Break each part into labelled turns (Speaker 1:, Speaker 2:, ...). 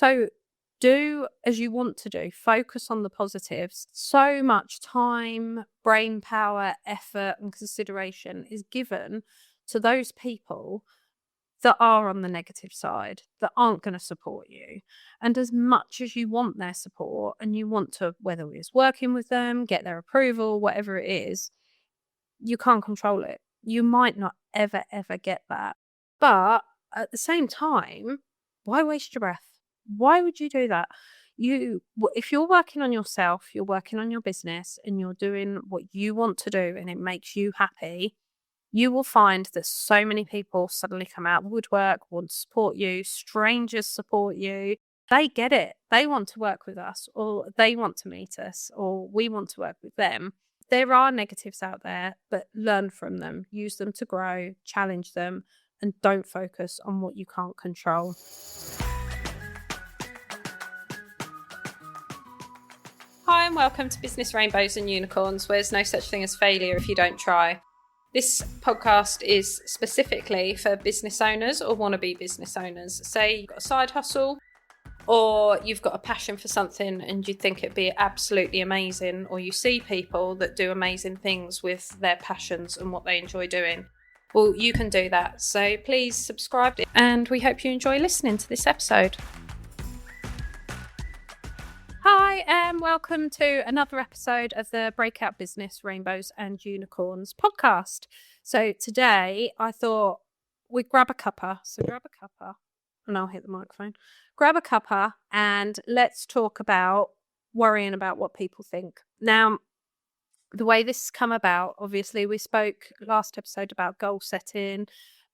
Speaker 1: So do as you want to do. Focus on the positives. So much time, brain power, effort, and consideration is given to those people that are on the negative side, that aren't going to support you. And as much as you want their support and you want to, whether it's working with them, get their approval, whatever it is, you can't control it. You might not ever get that. But at the same time, why waste your breath? Why would you do that? If you're working on yourself, you're working on your business and you're doing what you want to do and it makes you happy, you will find that so many people suddenly come out of the woodwork, want to support you, strangers support you. They get it. They want to work with us, or they want to meet us, or we want to work with them. There are negatives out there, but learn from them, use them to grow, challenge them, and don't focus on what you can't control. Hi, and welcome to Business Rainbows and Unicorns, where there's no such thing as failure if you don't try. This podcast is specifically for business owners or wannabe business owners. Say you've got a side hustle or you've got a passion for something and you think it'd be absolutely amazing, or you see people that do amazing things with their passions and what they enjoy doing. Well, you can do that. So please subscribe and we hope you enjoy listening to this episode. Hi, and welcome to another episode of the Breakout Business Rainbows and Unicorns podcast. So today I thought we'd grab a cuppa. So grab a cuppa, and I'll hit the microphone. Grab a cuppa and let's talk about worrying about what people think. Now, the way this has come about, obviously we spoke last episode about goal setting,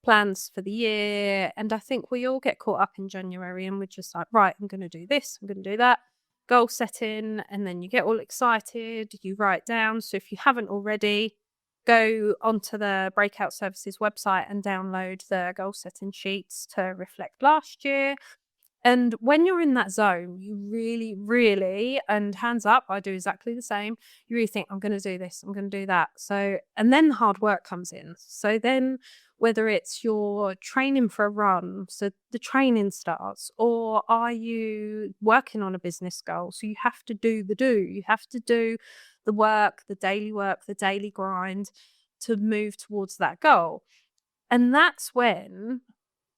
Speaker 1: plans for the year, and I think we all get caught up in January and we're just like, right, I'm going to do this, I'm going to do that. Goal setting, and then you get all excited, you write down. So if you haven't already, go onto the Breakout Services website and download the goal setting sheets to reflect last year. And when you're in that zone, you really, and hands up, I do exactly the same. You really think, I'm going to do this, I'm going to do that. So, and then the hard work comes in. So then whether it's your training for a run, so the training starts, or are you working on a business goal? So you have to do you have to do the work, the daily grind to move towards that goal. And that's when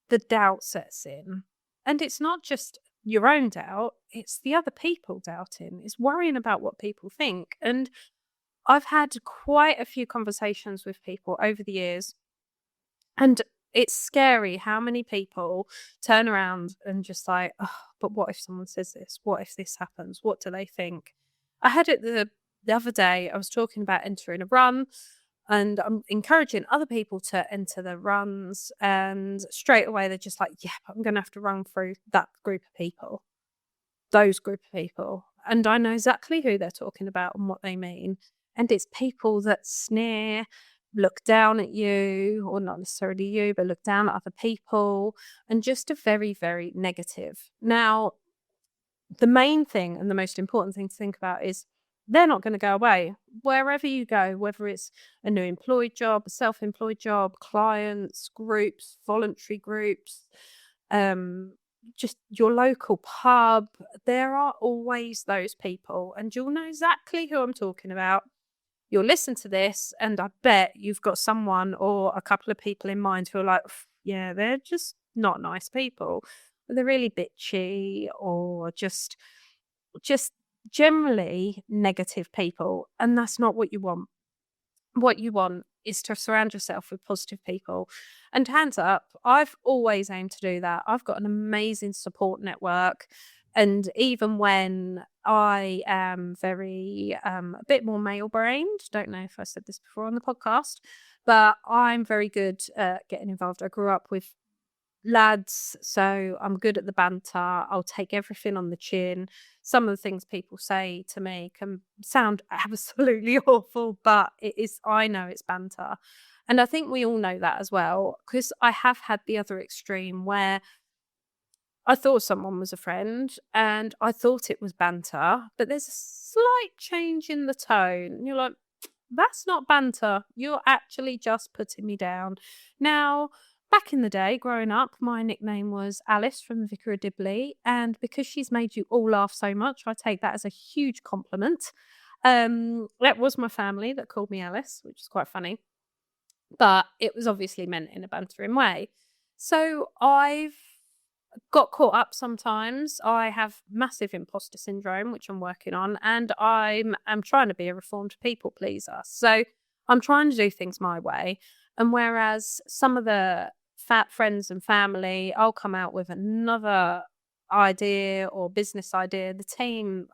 Speaker 1: the doubt sets in. And it's not just your own doubt, it's the other people doubting, it's worrying about what people think. And I've had quite a few conversations with people over the years, and it's scary how many people turn around and just like, oh, but what if someone says this? What if this happens? What do they think? I had it the other day, I was talking about entering a run, and I'm encouraging other people to enter the runs, and straight away they're just like, yeah, but I'm going to have to run through that group of people, those group of people. And I know exactly who they're talking about and what they mean. And it's people that sneer, look down at you, or not necessarily you, but look down at other people, and just a very negative. Now, the main thing and the most important thing to think about is they're not going to go away. Wherever you go, whether it's a new employed job, a self-employed job, clients, groups, voluntary groups, just your local pub, there are always those people, and you'll know exactly who I'm talking about. You'll listen to this and I bet you've got someone or a couple of people in mind who are like, yeah, they're just not nice people. They're really bitchy, or just generally negative people, and that's not what you want. What you want is to surround yourself with positive people. And hands up, I've always aimed to do that. I've got an amazing support network, and even when I am very a bit more male brained, don't know if I said this before on the podcast, but I'm very good at getting involved. I grew up with lads, so I'm good at the banter. I'll take everything on the chin. Some of the things people say to me can sound absolutely awful, but I know it's banter. And I think we all know that as well, because I have had the other extreme where I thought someone was a friend and I thought it was banter, but there's a slight change in the tone. And you're like, that's not banter. You're actually just putting me down. Now, Back in the day, growing up, my nickname was Alice from the Vicar of Dibley, and because she's made you all laugh so much, I take that as a huge compliment. That was my family that called me Alice, which is quite funny, but it was obviously meant in a bantering way. So I've got caught up sometimes. I have massive imposter syndrome, which I'm working on, and I'm trying to be a reformed people pleaser. So I'm trying to do things my way. And whereas some of the fat friends and family, I'll come out with another idea or business idea. The team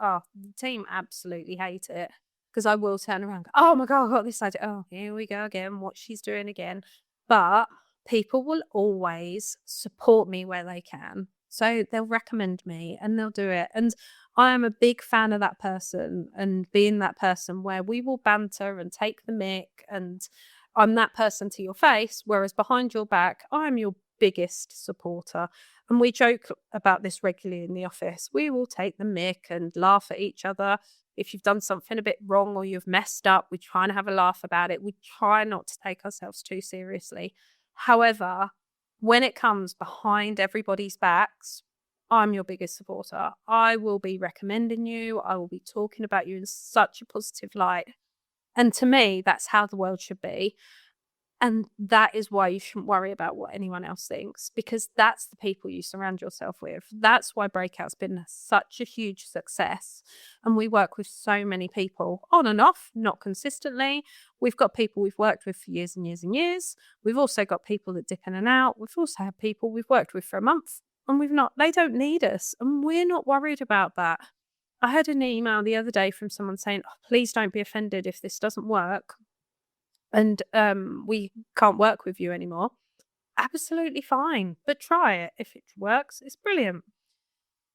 Speaker 1: absolutely hate it because I will turn around, and go, oh my God, I got this idea. Oh, here we go again. What she's doing again. But people will always support me where they can. So they'll recommend me and they'll do it. And I am a big fan of that person and being that person where we will banter and take the mick, and I'm that person to your face, whereas behind your back, I'm your biggest supporter. And we joke about this regularly in the office. We will take the mick and laugh at each other. If you've done something a bit wrong or you've messed up, we try and have a laugh about it. We try not to take ourselves too seriously. However, when it comes behind everybody's backs, I'm your biggest supporter. I will be recommending you. I will be talking about you in such a positive light. And to me, that's how the world should be. And that is why you shouldn't worry about what anyone else thinks, because that's the people you surround yourself with. That's why Breakout's been such a huge success. And we work with so many people on and off, not consistently. We've got people we've worked with for years and years and years. We've also got people that dip in and out. We've also had people we've worked with for a month and they don't need us. And we're not worried about that. I had an email the other day from someone saying, oh, please don't be offended if this doesn't work and we can't work with you anymore. Absolutely fine, but try it. If it works, it's brilliant.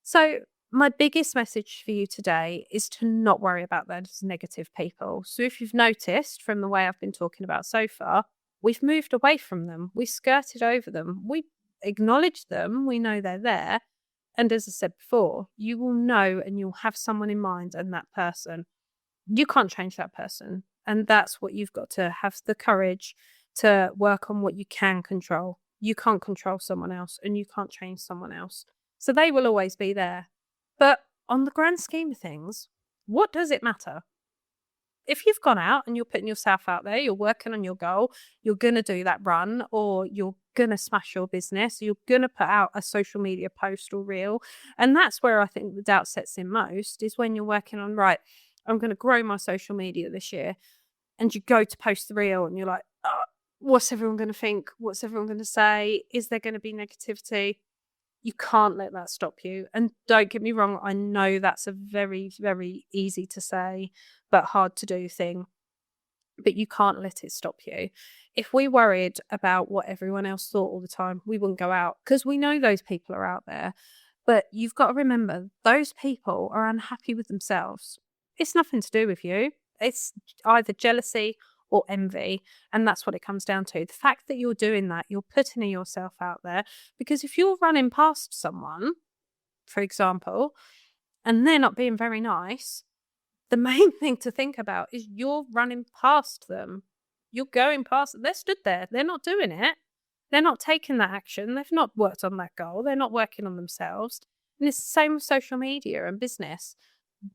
Speaker 1: So my biggest message for you today is to not worry about those negative people. So if you've noticed from the way I've been talking about so far, we've moved away from them. We skirted over them. We acknowledge them. We know they're there. And as I said before, you will know and you'll have someone in mind, and that person, you can't change that person. And that's what you've got to have the courage to work on, what you can control. You can't control someone else and you can't change someone else. So they will always be there. But on the grand scheme of things, what does it matter? If you've gone out and you're putting yourself out there, you're working on your goal, you're going to do that run, or you're going to smash your business, you're going to put out a social media post or reel. And that's where I think the doubt sets in most, is when you're working on, right, I'm going to grow my social media this year. And you go to post the reel and you're like, oh, what's everyone going to think? What's everyone going to say? Is there going to be negativity? You can't let that stop you. And don't get me wrong, I know that's a very, very easy to say, but hard to do thing. But you can't let it stop you. If we worried about what everyone else thought all the time, we wouldn't go out, because we know those people are out there. But you've got to remember, those people are unhappy with themselves. It's nothing to do with you. It's either jealousy or envy. And that's what it comes down to. The fact that you're doing that, you're putting yourself out there. Because if you're running past someone, for example, and they're not being very nice, the main thing to think about is you're running past them. You're going past them. They're stood there. They're not doing it. They're not taking that action. They've not worked on that goal. They're not working on themselves. And it's the same with social media and business.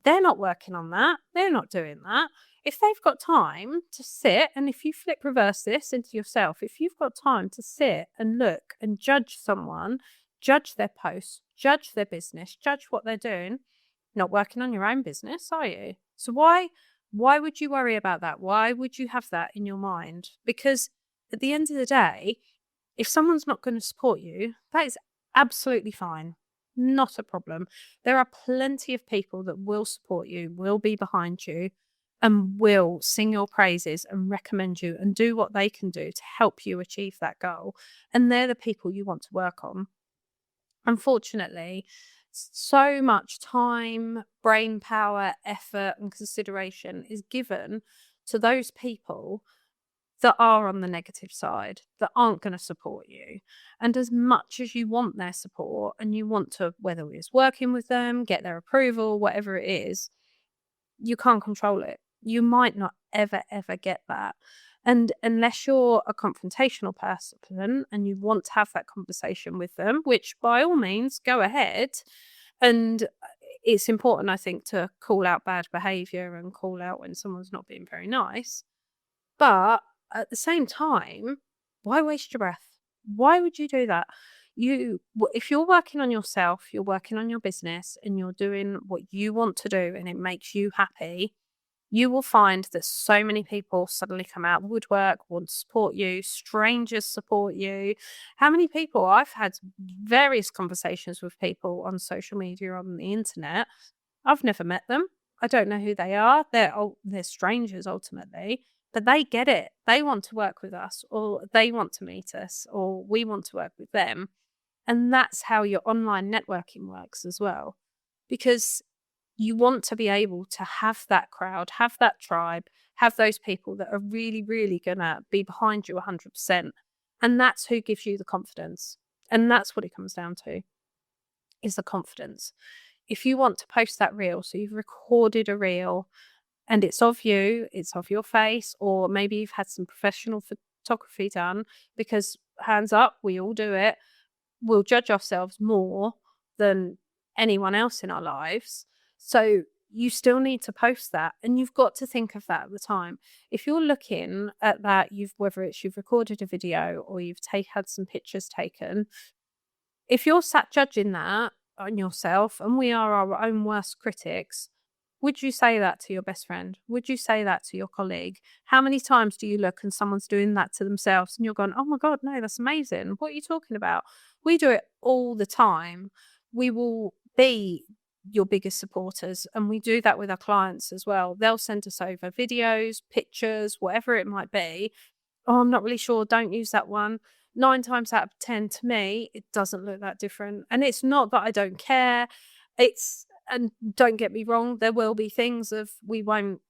Speaker 1: They're not working on that. They're not doing that. If they've got time to sit, and if you reverse this into yourself, if you've got time to sit and look and judge someone, judge their posts, judge their business, judge what they're doing, not working on your own business, are you? So why would you worry about that? Why would you have that in your mind? Because at the end of the day, if someone's not going to support you, that is absolutely fine. Not a problem. There are plenty of people that will support you, will be behind you, and will sing your praises and recommend you and do what they can do to help you achieve that goal. And they're the people you want to work on. Unfortunately, so much time, brain power, effort, and consideration is given to those people that are on the negative side, that aren't going to support you. And as much as you want their support and you want to, whether it's working with them, get their approval, whatever it is, you can't control it. You might not ever get that. And unless you're a confrontational person and you want to have that conversation with them, which by all means, go ahead. And it's important, I think, to call out bad behavior and call out when someone's not being very nice. But at the same time, why waste your breath? Why would you do that? If you're working on yourself, you're working on your business, and you're doing what you want to do and it makes you happy, you will find that so many people suddenly come out of the woodwork, want to support you, strangers support you. How many people I've had various conversations with people on social media, on the internet. I've never met them. I don't know who they are. They're strangers ultimately, but they get it. They want to work with us, or they want to meet us, or we want to work with them. And that's how your online networking works as well. Because you want to be able to have that crowd, have that tribe, have those people that are really, really going to be behind you 100%. And that's who gives you the confidence. And that's what it comes down to, is the confidence. If you want to post that reel, so you've recorded a reel and it's of you, it's of your face, or maybe you've had some professional photography done, because hands up, we all do it. We'll judge ourselves more than anyone else in our lives. So you still need to post that, and you've got to think of that at the time. If you're looking at that, whether it's you've recorded a video or you've had some pictures taken, if you're sat judging that on yourself, and we are our own worst critics, would you say that to your best friend? Would you say that to your colleague? How many times do you look and someone's doing that to themselves and you're going, oh my God, no, that's amazing. What are you talking about? We do it all the time. We will be your biggest supporters, and we do that with our clients as well. They'll send us over videos, pictures, whatever it might be. Oh, I'm not really sure. Don't use that one. 9 times out of 10, to me, it doesn't look that different. And it's not that I don't care. And don't get me wrong, there will be things we won't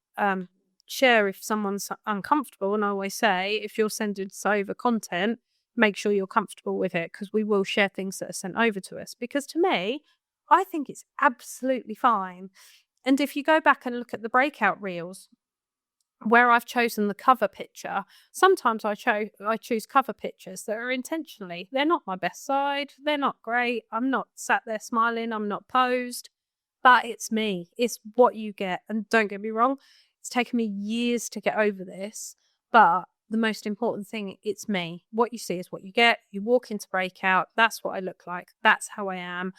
Speaker 1: share if someone's uncomfortable. And I always say, if you're sending us over content, make sure you're comfortable with it, because we will share things that are sent over to us. Because to me, I think it's absolutely fine. And if you go back and look at the breakout reels, where I've chosen the cover picture, sometimes I choose cover pictures that are intentionally, they're not my best side, they're not great, I'm not sat there smiling, I'm not posed, but it's me, it's what you get. And don't get me wrong, it's taken me years to get over this, but the most important thing, it's me. What you see is what you get. You walk into breakout, that's what I look like, that's how I am.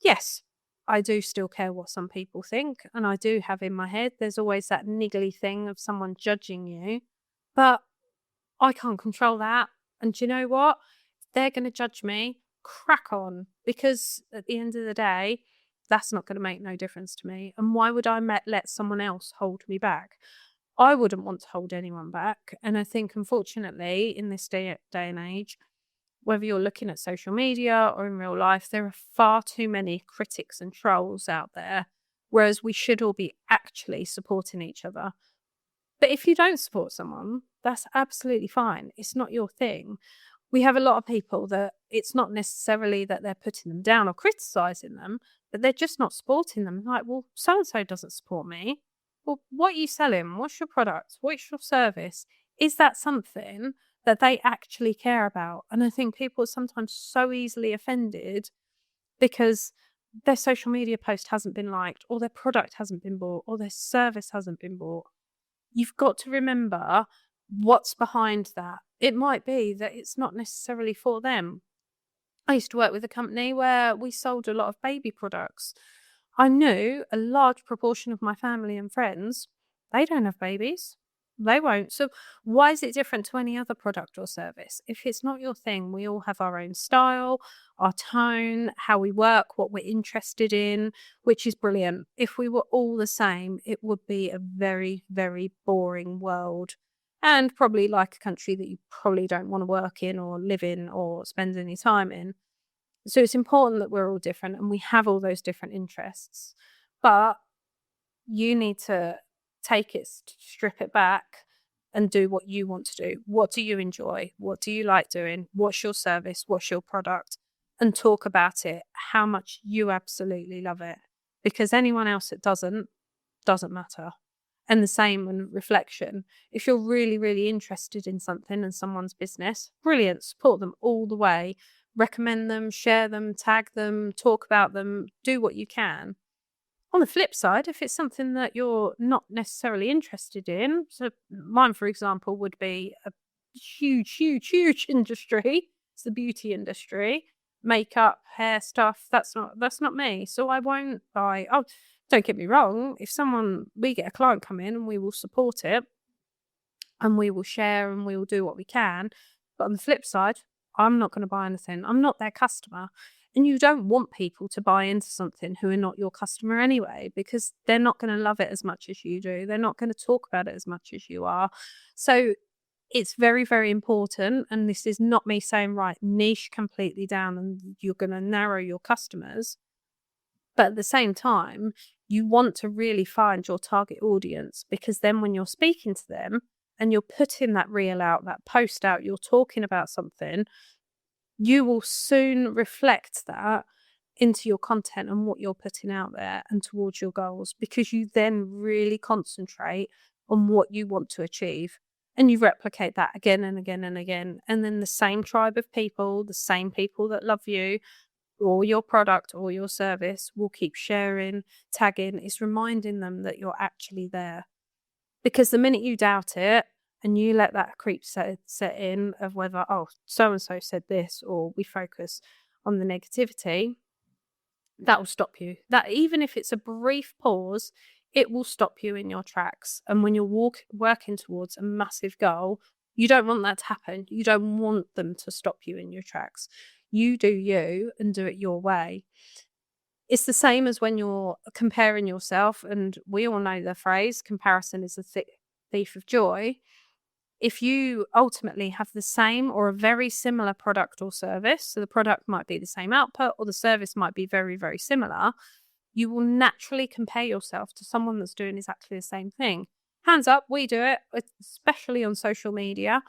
Speaker 1: Yes, I do still care what some people think, and I do have in my head, there's always that niggly thing of someone judging you, but I can't control that. And do you know what? If they're going to judge me, crack on, because at the end of the day, that's not going to make no difference to me. And why would I let someone else hold me back? I wouldn't want to hold anyone back. And I think, unfortunately, in this day and age, whether you're looking at social media or in real life, there are far too many critics and trolls out there, whereas we should all be actually supporting each other. But if you don't support someone, that's absolutely fine. It's not your thing. We have a lot of people that it's not necessarily that they're putting them down or criticizing them, but they're just not supporting them. Like, well, so-and-so doesn't support me. Well, what are you selling? What's your product? What's your service? Is that something that they actually care about? And I think people are sometimes so easily offended because their social media post hasn't been liked, or their product hasn't been bought, or their service hasn't been bought. You've got to remember what's behind that. It might be that it's not necessarily for them. I used to work with a company where we sold a lot of baby products. I knew a large proportion of my family and friends, they don't have babies. They won't. So why is it different to any other product or service? If it's not your thing, we all have our own style, our tone, how we work, what we're interested in, which is brilliant. If we were all the same, it would be a very, very boring world, and probably like a country that you probably don't want to work in or live in or spend any time in. So it's important that we're all different and we have all those different interests. But you need to strip it back and do what you want to do. What do you enjoy? What do you like doing? What's your service? What's your product? And talk about it, how much you absolutely love it. Because anyone else that doesn't matter. And the same in reflection. If you're really, really interested in something and someone's business, brilliant, support them all the way. Recommend them, share them, tag them, talk about them, do what you can. On the flip side, if it's something that you're not necessarily interested in, so mine, for example, would be a huge, huge, huge industry. It's the beauty industry, makeup, hair stuff. That's not me. So I won't buy. Oh, don't get me wrong. If we get a client come in and we will support it and we will share and we will do what we can. But on the flip side, I'm not going to buy anything. I'm not their customer. And you don't want people to buy into something who are not your customer anyway, because they're not going to love it as much as you do. They're not going to talk about it as much as you are. So it's very, very important. And this is not me saying, right, niche completely down and you're going to narrow your customers. But at the same time, you want to really find your target audience, because then when you're speaking to them and you're putting that reel out, that post out, you're talking about something, you will soon reflect that into your content and what you're putting out there and towards your goals, because you then really concentrate on what you want to achieve and you replicate that again and again and again. And then the same tribe of people, the same people that love you or your product or your service will keep sharing, tagging. It's reminding them that you're actually there. Because the minute you doubt it and you let that creep set in of whether, oh, so-and-so said this, or we focus on the negativity, that will stop you. That, even if it's a brief pause, it will stop you in your tracks. And when you're working towards a massive goal, you don't want that to happen. You don't want them to stop you in your tracks. You do you and do it your way. It's the same as when you're comparing yourself, and we all know the phrase, comparison is the thief of joy. If you ultimately have the same or a very similar product or service, so the product might be the same output or the service might be very, very similar, you will naturally compare yourself to someone that's doing exactly the same thing. Hands up, we do it, especially on social media,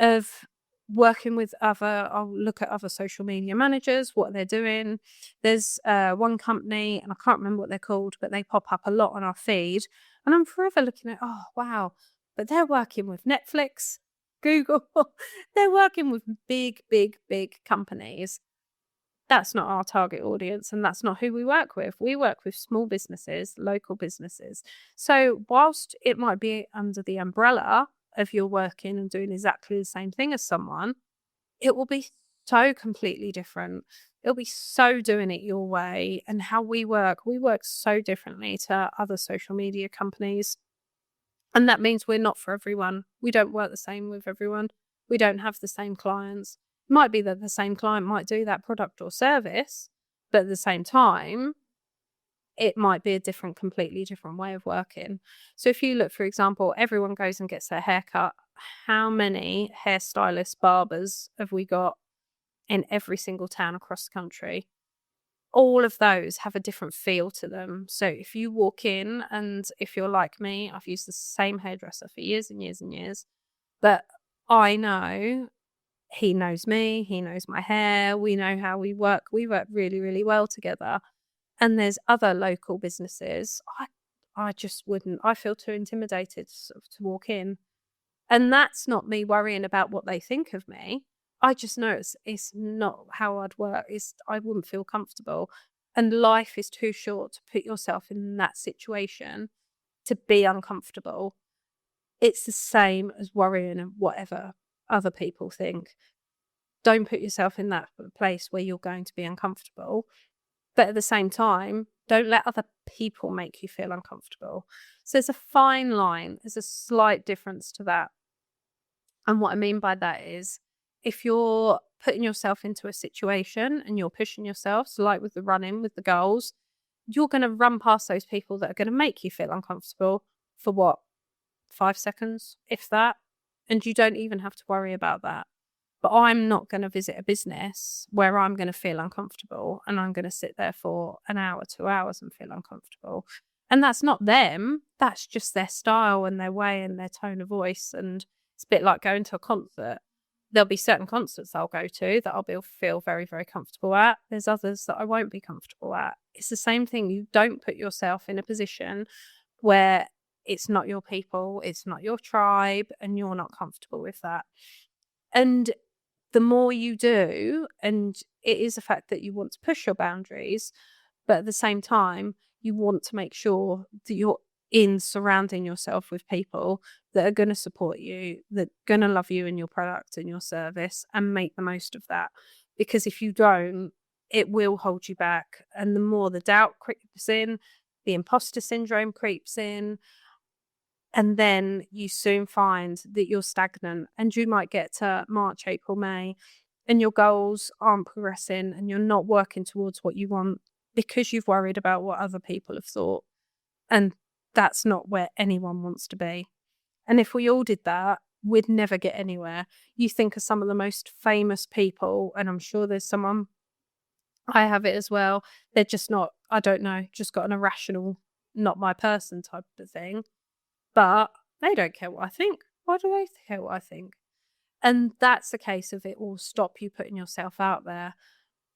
Speaker 1: of working with I'll look at other social media managers, what they're doing. There's one company, and I can't remember what they're called, but they pop up a lot on our feed. And I'm forever looking at, oh, wow, but they're working with Netflix, Google, they're working with big, big, big companies. That's not our target audience, and that's not who we work with. We work with small businesses, local businesses. So whilst it might be under the umbrella of you're working and doing exactly the same thing as someone, it will be so completely different. It'll be so doing it your way. And how we work so differently to other social media companies. And that means we're not for everyone. We don't work the same with everyone. We don't have the same clients. It might be that the same client might do that product or service, but at the same time, it might be a completely different way of working. So if you look, for example, everyone goes and gets their hair cut. How many hairstylists, barbers have we got in every single town across the country? All of those have a different feel to them. So if you walk in, and if you're like me, I've used the same hairdresser for years and years and years, but I know he knows me, he knows my hair, we know how we work. We work really, really well together. And there's other local businesses. I just wouldn't. I feel too intimidated to walk in. And that's not me worrying about what they think of me. I just know it's not how I'd work. I wouldn't feel comfortable. And life is too short to put yourself in that situation to be uncomfortable. It's the same as worrying of whatever other people think. Don't put yourself in that place where you're going to be uncomfortable. But at the same time, don't let other people make you feel uncomfortable. So there's a fine line. There's a slight difference to that. And what I mean by that is, if you're putting yourself into a situation and you're pushing yourself, so like with the running, with the goals, you're going to run past those people that are going to make you feel uncomfortable for what? 5 seconds, if that. And you don't even have to worry about that. But I'm not going to visit a business where I'm going to feel uncomfortable and I'm going to sit there for an hour, 2 hours and feel uncomfortable. And that's not them. That's just their style and their way and their tone of voice. And it's a bit like going to a concert. There'll be certain concerts I'll go to that I'll feel very, very comfortable at. There's others that I won't be comfortable at. It's the same thing. You don't put yourself in a position where it's not your people, it's not your tribe, and you're not comfortable with that. And the more you do, and it is a fact that you want to push your boundaries, but at the same time, you want to make sure that you're in surrounding yourself with people that are going to support you, that are going to love you and your product and your service, and make the most of that. Because if you don't, it will hold you back. And the more the doubt creeps in, the imposter syndrome creeps in, and then you soon find that you're stagnant, and you might get to March, April, May, and your goals aren't progressing and you're not working towards what you want because you've worried about what other people have thought. And that's not where anyone wants to be. And if we all did that, we'd never get anywhere. You think of some of the most famous people, and I'm sure there's someone, I have it as well. They're just not, I don't know, just got an irrational, not my person type of thing. But they don't care what I think. Why do they care what I think? And that's the case of it will stop you putting yourself out there.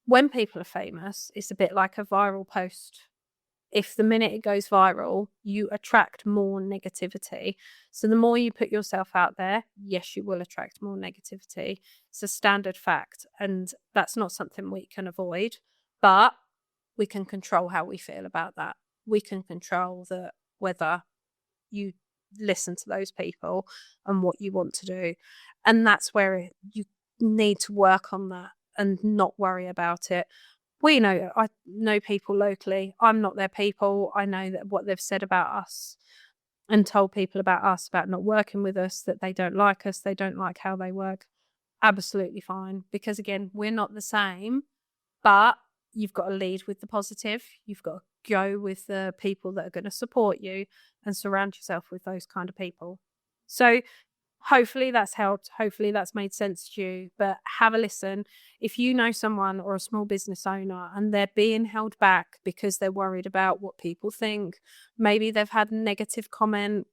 Speaker 1: When people are famous, it's a bit like a viral post. If the minute it goes viral, you attract more negativity. So the more you put yourself out there, yes, you will attract more negativity. It's a standard fact. And that's not something we can avoid, but we can control how we feel about that. We can control whether you listen to those people and what you want to do. And that's where you need to work on that and not worry about it. I know people locally. I'm not their people. I know that what they've said about us and told people about us, about not working with us, that they don't like us, they don't like how they work. Absolutely fine. Because again, we're not the same, but you've got to lead with the positive. You've got to go with the people that are going to support you and surround yourself with those kind of people. So hopefully that's helped. Hopefully that's made sense to you. But have a listen. If you know someone or a small business owner and they're being held back because they're worried about what people think, maybe they've had a negative comment,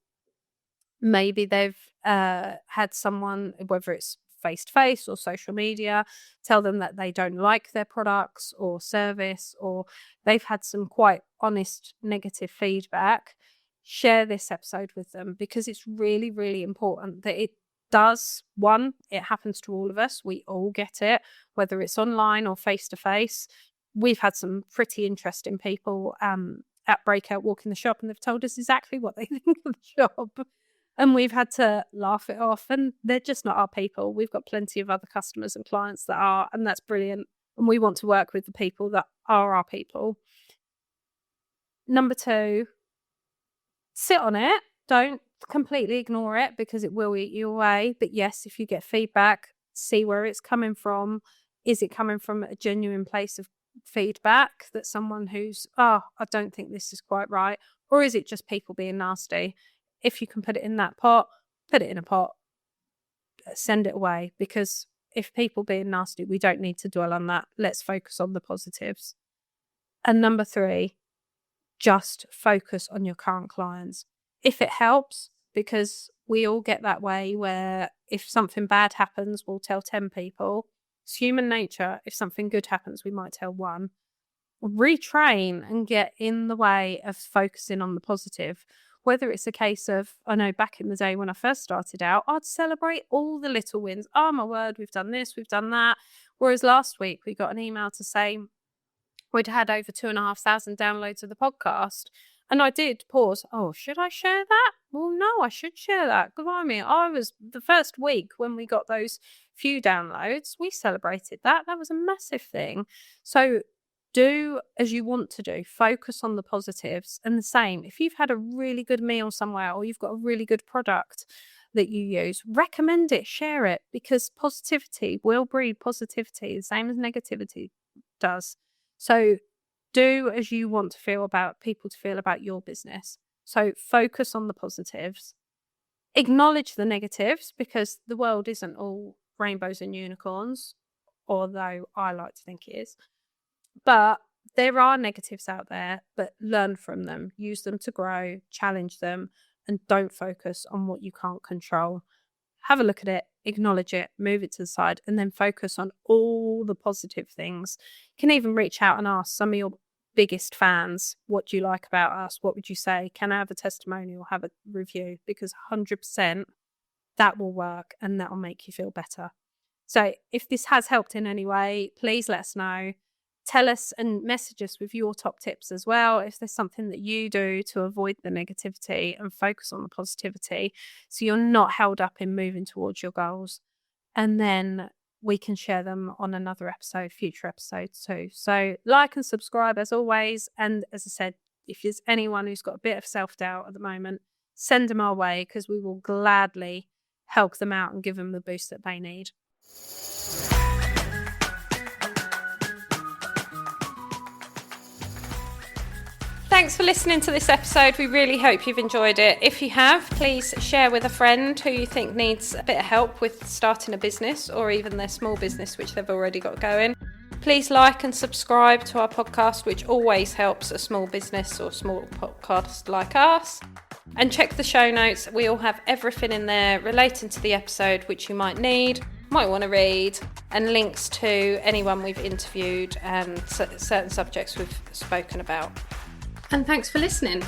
Speaker 1: maybe they've had someone, whether it's face-to-face or social media, tell them that they don't like their products or service, or they've had some quite honest negative feedback, share this episode with them, because it's really, really important that it does. One, it happens to all of us. We all get it, whether it's online or face-to-face. We've had some pretty interesting people at Breakout walk in the shop, and they've told us exactly what they think of the shop. And we've had to laugh it off, and they're just not our people. We've got plenty of other customers and clients that are, and that's brilliant. And we want to work with the people that are our people. Number 2, sit on it. Don't completely ignore it, because it will eat you away. But yes, if you get feedback, see where it's coming from. Is it coming from a genuine place of feedback, that someone who's, I don't think this is quite right? Or is it just people being nasty? If you can put it in that pot, put it in a pot, send it away, because if people being nasty, we don't need to dwell on that. Let's focus on the positives. And number 3, just focus on your current clients. If it helps, because we all get that way where if something bad happens, we'll tell 10 people. It's human nature. If something good happens, we might tell 1. Retrain and get in the way of focusing on the positive. Whether it's a case of, I know back in the day when I first started out, I'd celebrate all the little wins. Oh my word, we've done this, we've done that. Whereas last week we got an email to say we'd had over 2,500 downloads of the podcast. And I did pause. Oh, should I share that? Well, no, I should share that. Blimey, I was the first week when we got those few downloads, we celebrated that. That was a massive thing. So do as you want to do. Focus on the positives. And the same, if you've had a really good meal somewhere, or you've got a really good product that you use, recommend it, share it, because positivity will breed positivity, the same as negativity does. So do as you want to feel about people to feel about your business. So focus on the positives. Acknowledge the negatives, because the world isn't all rainbows and unicorns, although I like to think it is. But there are negatives out there, but learn from them, use them to grow, challenge them, and don't focus on what you can't control. Have a look at it, acknowledge it, move it to the side, and then focus on all the positive things. You can even reach out and ask some of your biggest fans. What do you like about us? What would you say? Can I have a testimonial, have a review? Because 100% that will work and that will make you feel better. So if this has helped in any way, please let us know. Tell us and message us with your top tips as well. If there's something that you do to avoid the negativity and focus on the positivity, so you're not held up in moving towards your goals. And then we can share them on another episode, future episodes too. So like and subscribe as always. And as I said, if there's anyone who's got a bit of self-doubt at the moment, send them our way, because we will gladly help them out and give them the boost that they need. Thanks for listening to this episode. We really hope you've enjoyed it. If you have, please share with a friend who you think needs a bit of help with starting a business, or even their small business which they've already got going. Please like and subscribe to our podcast, which always helps a small business or small podcast like us. And check the show notes. We all have everything in there relating to the episode which you might need, might want to read, and links to anyone we've interviewed and certain subjects we've spoken about. And thanks for listening.